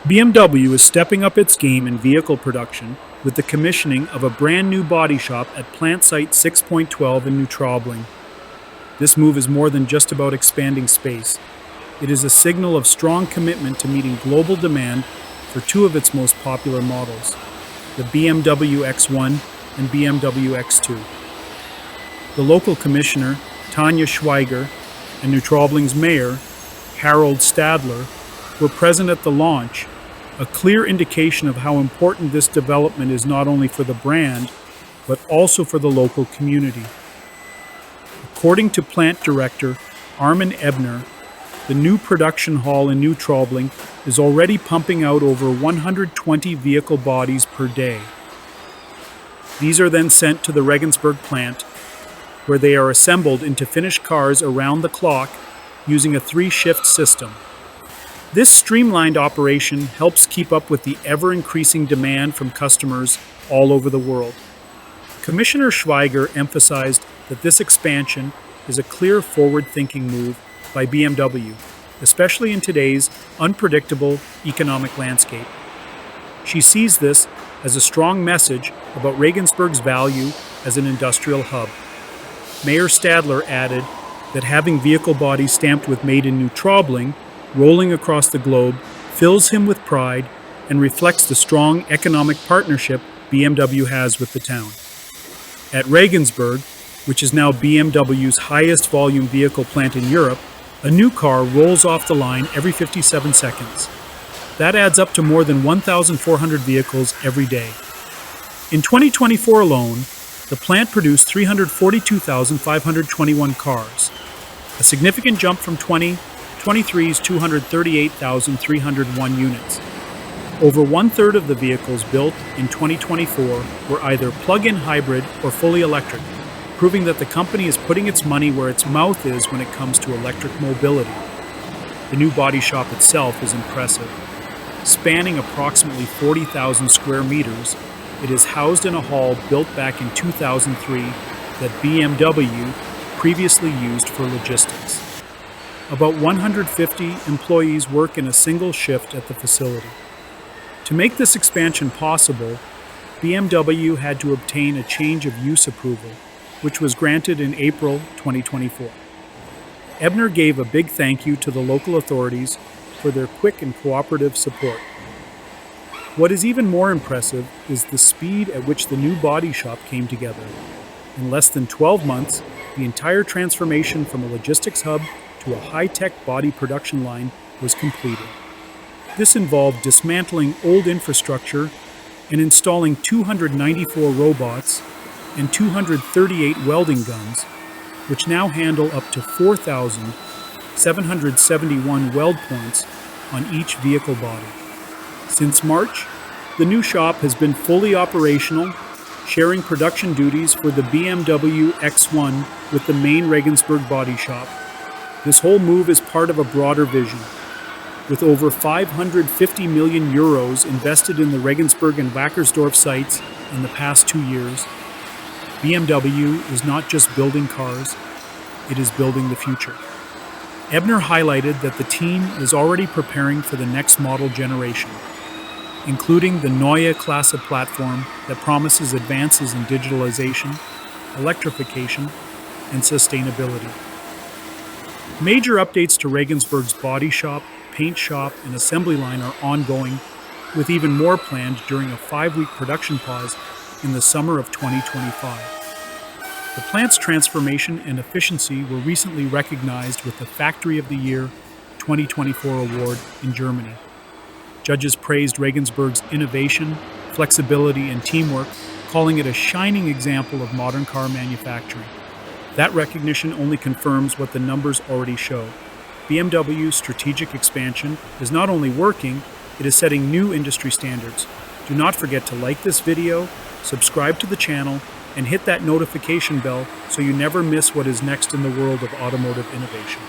BMW is stepping up its game in vehicle production with the commissioning of a brand new body shop at Plant Site 6.12 in Neutraubling. This move is more than just about expanding space. It is a signal of strong commitment to meeting global demand for two of its most popular models, the BMW X1 and BMW X2. The local commissioner, Tanja Schweiger, and Neutraubling's mayor, Harold Stadler, were present at the launch, a clear indication of how important this development is not only for the brand, but also for the local community. According to plant director Armin Ebner, the new production hall in Neutraubling is already pumping out over 120 vehicle bodies per day. These are then sent to the Regensburg plant, where they are assembled into finished cars around the clock using a 3-shift system. This streamlined operation helps keep up with the ever-increasing demand from customers all over the world. Commissioner Schweiger emphasized that this expansion is a clear forward-thinking move by BMW, especially in today's unpredictable economic landscape. She sees this as a strong message about Regensburg's value as an industrial hub. Mayor Stadler added that having vehicle bodies stamped with Made in Neutraubling rolling across the globe fills him with pride and reflects the strong economic partnership BMW has with the town. At Regensburg, which is now BMW's highest volume vehicle plant in Europe, a new car rolls off the line every 57 seconds. That adds up to more than 1,400 vehicles every day. In 2024 alone, the plant produced 342,521 cars, a significant jump from 2023's 238,301 units. Over one-third of the vehicles built in 2024 were either plug-in hybrid or fully electric, proving that the company is putting its money where its mouth is when it comes to electric mobility. The new body shop itself is impressive. Spanning approximately 40,000 square meters, it is housed in a hall built back in 2003 that BMW previously used for logistics. About 150 employees work in a single shift at the facility. To make this expansion possible, BMW had to obtain a change of use approval, which was granted in April 2024. Ebner gave a big thank you to the local authorities for their quick and cooperative support. What is even more impressive is the speed at which the new body shop came together. In less than 12 months, the entire transformation from a logistics hub to a high-tech body production line was completed. This involved dismantling old infrastructure and installing 294 robots and 238 welding guns, which now handle up to 4,771 weld points on each vehicle body. Since March, the new shop has been fully operational, sharing production duties for the BMW X1 with the main Regensburg body shop. This whole move is part of a broader vision. With over 550 million euros invested in the Regensburg and Wackersdorf sites in the past 2 years, BMW is not just building cars, it is building the future. Ebner highlighted that the team is already preparing for the next model generation, including the NEUE KLASSE platform that promises advances in digitalization, electrification, and sustainability. Major updates to Regensburg's body shop, paint shop, and assembly line are ongoing, with even more planned during a 5-week production pause in the summer of 2025. The plant's transformation and efficiency were recently recognized with the Factory of the Year 2024 award in Germany. Judges praised Regensburg's innovation, flexibility, and teamwork, calling it a shining example of modern car manufacturing. That recognition only confirms what the numbers already show. BMW's strategic expansion is not only working, it is setting new industry standards. Do not forget to like this video, subscribe to the channel, and hit that notification bell so you never miss what is next in the world of automotive innovation.